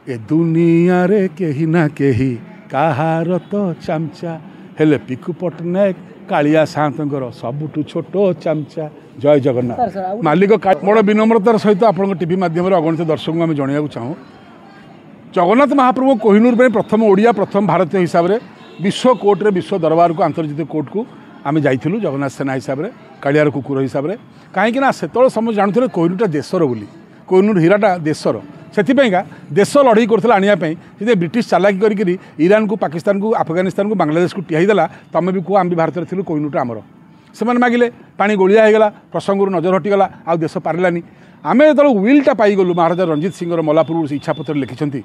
ए दुनिया रे केही ना केही काहार तो चामचा हेले पिकु पट्टनायक कालिया सातंकर सबुठू छोट चामचा। जय जगन्नाथ। मालिक बड़ विनम्रतार सहित आप टीवी माध्यम अगणित दर्शक को आम जनवाक चाहूँ जगन्नाथ महाप्रभु कोहिनूर में प्रथम ओडिया प्रथम भारतीय हिसाब से विश्व कोर्ट रे विश्व दरबार को अंतर्जातीय कोर्ट को आम जाइलु जगन्नाथ सेना हिसाब से कालियार कुकुर हिसाब से कहीं से समझ जानते कोहिनूरटा देशर बोली कोहिनूर हीराटा देशर से देश लड़ई करता आने ब्रिटिश चालाकी करी ईरान को पाकिस्तान को अफगानिस्तान को बांग्लादेश को टिहाईदेला तुम भी कह आम भी भारत में कोहिनूरटा आमर से मागिले पानी गोलिया होगा प्रसंग नजर हटिगला आ देश पारानी आम जो विलटा पाईगलु महाराजा रणजित सिंह मलापुर इच्छापत्र लिखिं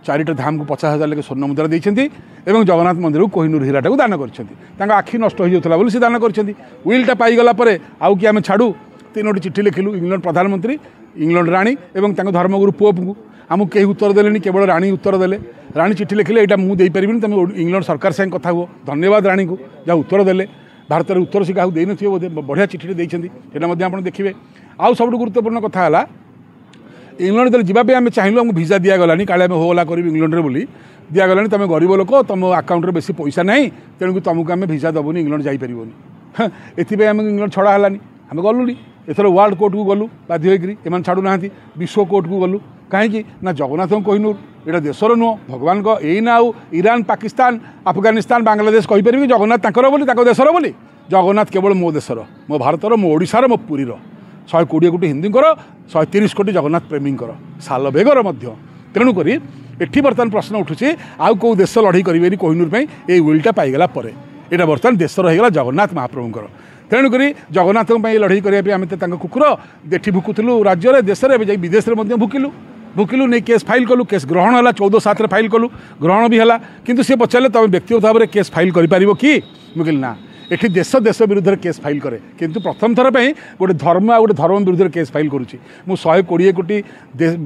चारिटा धाम को 50,000 लेखे स्वर्ण मुद्रा देते जगन्नाथ मंदिर को कोहिनूर हीराटा को दान कर आखि नष्ट हो जाता बोली दान कर विलटा पाईगला आउ कि आम छाड़ू 3टी चिठी लिखिलु इंग्लैंड प्रधानमंत्री इंग्लैंड राणी और धर्मगुरु पोप को आमको कहीं उत्तर देले केवल राणी उत्तर देले राणी चिठी लिखिले यहाँ मुझे पारि तुम इंग्लैंड सरकार संगे कथा हुआ धन्यवाद राणी को जहाँ उत्तर देले भारत में उत्तर से क्या दे थे बोधे बढ़िया चिठी देते आप देखिए आउ सब गुरुत्वपूर्ण कथा है इंग्लैंड जो जावाई आम चाहिए आमको भिजा दिगलानी काले आम होला कर इंग्लैंड में बोली दिगलानी तुम गरीब लोक तुम आकाउंट में बेसी पैसा ना तेणुक तुमको आम भिजा दबुनि इंग्लैंड जापरनी एथपाई आम इंग्लैंड छड़ा है आम गलुनी एथर वर्ल्ड कोर्ट को गलु बाध्य होकर छाड़ू ना विश्व कोर्ट को गलु कहीं ना जगन्नाथ कोहिनूर यहाँ देशर नुह भगवान को यही आउ ईरान पाकिस्तान अफगानिस्तान बांग्लादेश कहीपर कि जगन्नाथ बोली देशर बोली जगन्नाथ केवल मो देशर मो भारतर मो ओडिशार मो पुरीर 120 कोटी हिंदूंकर 130 कोटी जगन्नाथ प्रेमींकर साल बेगर तेणुक एटी बर्तमान प्रश्न उठुचे आउ कौ देश लड़ई करेंगे कोहिनूर में ये विलटा पाईगला यहाँ बर्तमान देश रहीगला जगन्नाथ महाप्रभुंर तेणुक जगन्नाथ लड़ई करने आम कुकुर देठी भुकुलु राज्य देश में विदेश में भुकिलु नहीं केस फाइल कलु केस ग्रहण है 14/7 फाइल कलु ग्रहण भी है किंतु सी पचारे तुम व्यक्तिगत भाव में केस फाइल कर कि मुझे ना एठी देश देश विरुद्ध केस फाइल करे किंतु प्रथम थर पर गोटे धर्म आ गोटे धर्म विरुद्ध केस फाइल करुच्ची मु 120 कोटी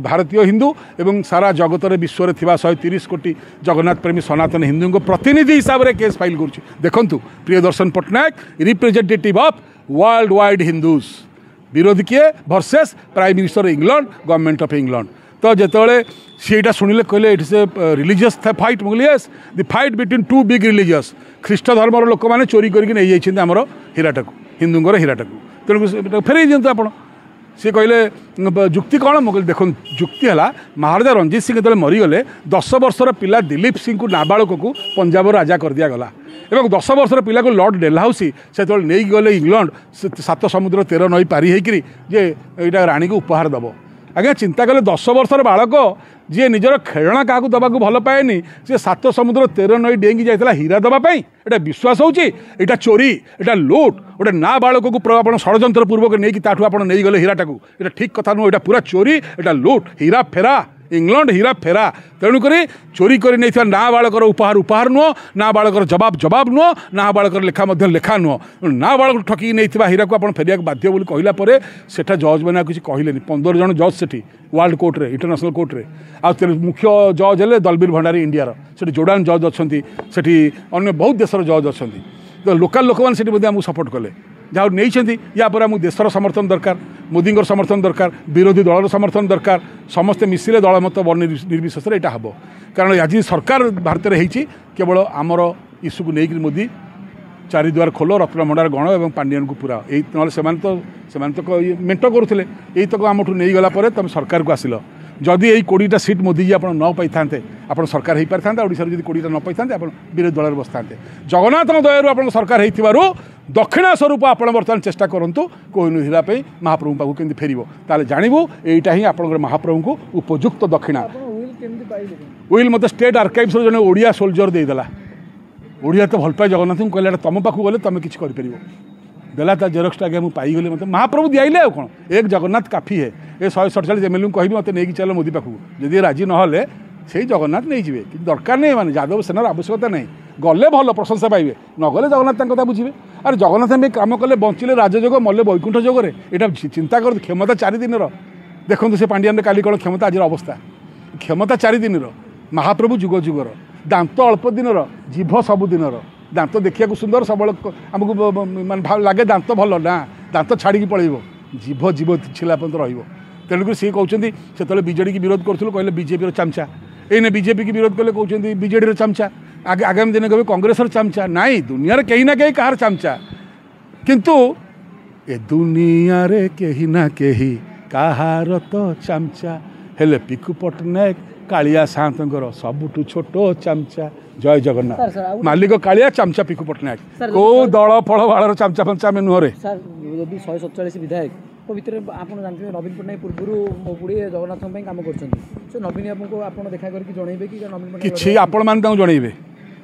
भारतीय हिंदू एवं सारा जगत में विश्व में 130 कोटी जगन्नाथ प्रेमी सनातन हिंदू को प्रतिनिधि हिसाब से केस फाइल करुच्ची। देखंतु Priyadarshan Pattnaik representative of world wide Hindus विरोधी किए versus prime minister England government of England तो जिते सीटा शुणिले कहले it is a religious fight मुझे yes the fight between two big religious ख्रीष्ट धर्मर लोक मैंने चोरी करके आमर हीराटा को हिंदूंर हीराटा को तेणु फेरई दिंतु आप सी कहले जुक्ति कौन मुझे देख जुक्ति है महाराजा रणजित सिंह जो मरीगले 10 वर्षर पिला दिलीप सिंह को नाबालक को पंजाब राजा कर दिगला और 10 वर्षर पिला को लॉर्ड डेलहाउसी से नहीं गले इंग्लैंड 7 समुद्र 13 नई पारी होकर जे यहाँ राणी को उपहार दब आज्ञा चिंता कले 10 वर्षर बालक जी निजर खेलना क्या दबा भल पाएनि सी 7 समुद्र 13 नई डेंगी जाता हीरा दवाई एटा विश्वास होटा चोरी एटा लुट गोटे ना बालक को आप षड्यंत्र पूर्वक नहीं ताठू नहीं गले हीराटा को ये ठीक कथा नुह पूरा चोरी एटा लुट हीरा फेरा इंग्लैंड हीरा फेरा तेणुक चोरी कर नहीं ना बालकर उपहार उपहार नुह ना बालकर जवाब जवाब नुह ना बालकर लेखा लेखा नुह ना बालक ठकी नहीं हीरा को फेरिया बाध्य बोली कहला सेठा जज मैंने किसी कहले 15 जन जज से वर्ल्ड कोर्ट रे इंटरनेशनल कोर्ट रे आ मुख्य जज है दलबीर भंडारी इंडियार से जोर्डान जज अच्छा से अन्य बहुत देशर जज अच्छा तो लोकाल लोक मैंने सपोर्ट कले जहाँ नहीं या पर आमको देशर समर्थन दरकार मोदी समर्थन दरकार विरोधी दलर समर्थन दरकार समस्ते मिसिले दल मत निर्विशेष यहाँ हम कारण आज सरकार भारत में होती केवल आमर इश्यू को लेकिन मोदी चारिद्वार खोल रत्नभंडार गण और पांडियन को पूरा यही ना तो मेट करुले यही तक आमठू नहीं गला तुम सरकार को आसिल जदि यही 20टा सीट मोदी जी आप न पाई था आप सरकार हो पारि था ओडिशा जब 20टा न पाई था आप विरोधी दल बस था जगन्नाथ दयारू आप सरकार हो दक्षिणा स्वरूप आप बर्तमान चेष्टा करूँ कोहिनूर हीरा महाप्रभु पाक केमती फेर ताले जानबू यहीटा ही आप महाप्रभु को उपयुक्त दक्षिणा विल मत स्टेट आर्काइव्स जन ओडिया सोल्जर देदेला ओडिया तो भल पाए जगन्नाथ को कहला तुम पाक गले तुम किसी देला जेरक्सटा आगे मुझे पाईगली मतलब महाप्रभु दिखाइले आ कौन एक जगन्नाथ काफी है ये 147 एमएलए को कह मत नहीं चल मोदी पाखक जदि राजी ना से जगन्नाथ नहीं जी दरकार नहीं माने यादव सेनार आवश्यकता नहीं गले भल प्रशंसा पाइबे न गले जगन्नाथ कथा बुझे अरे जगन्नाथ में काम कले बंचिले राजयोग मल्ले वैकुंठ जोगरे यहाँ चिंता कर क्षमता 4 दिन देखो से पांडियान काली कौन क्षमता आज अवस्था क्षमता 4 दिन महाप्रभु जुग जुगर दांत अल्प दिन जीभ सबु दिन दांत देखा सुंदर सबल आमको मान लगे दांत भल ना दांत छाड़ी पलैब जीभ छिला पर्यंत रही तेणुक सी कहते से बीजेडी की विरोध करूँ कहले बीजेपी चामचा एने बीजेपी की विरोध कले कहते बीजेडी चमचा आगामी दिन कहे कांग्रेस चमचा नाई दुनिया कहीं ना कहीं कहार चमचा किंतु ए दुनिया रे कहीं ना कहीं कहार तो चमचा हेले पिकु पट्टनायक कालिया साहतर सबुठु छोट चमचा जय जगन्नाथ मालिक कालिया चमचा पिकु पट्टनायक को दल फल बाड़ चमचा फमचा में नुहरे जदि 147 विधायक भितर आप जानते नवीन पट्टनायक पूर्व पुड़ी जगन्नाथ काम कर नवीन बाबू आप देखा करके जनइबे कि नवीन किसी आपण मैंने जनइबे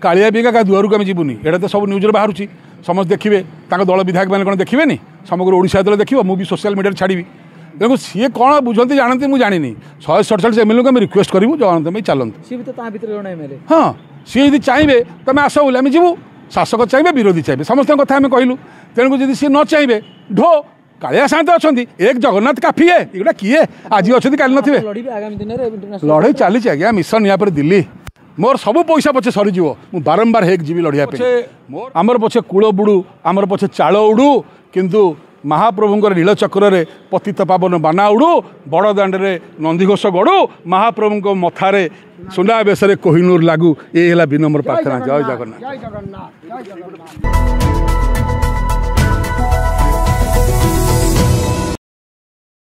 कालिया भी क्या दुआर को आम जीवनी एटा तो सब न्यूज बाहर समस्त देखिए दल विधायक मैंने कौन देखिए समग्र ओडिशा दल देखो मुझे सोशल मीडिया छाड़ी देखो सी कौन बुझे जानते मुझे जानी 147 एमएलए को आम रिक्वेस्ट करूँ जगन्नाथ भाई चलते हाँ सी यदि चाहिए तुम आस बोले आम जीवु शासक चाहिए विरोधी चाहिए समस्त कथा आम कहलु तेणु जब सी न चाहिए ढो कालिया साहत अच्छा एक जगन्नाथ काफी है ये किए आज अच्छे काली न लड़ाई चली आज्ञा मिशन यहाँ पर दिल्ली मोर सब पैसा पछे सरीज मु बारंबार हेक जीवी लड़िया आमर पछे कूल बुड़ू आमर पछे चाल उड़ू किंतु महाप्रभुंर नीलचक्र रे पतित पावन बाना उड़ू बड़ दाण्डे नंदीघोष गड़ू महाप्रभु मथारे सुना बेस कोहिनूर लागू ये विनम्र प्रार्थना जय जगन्नाथ।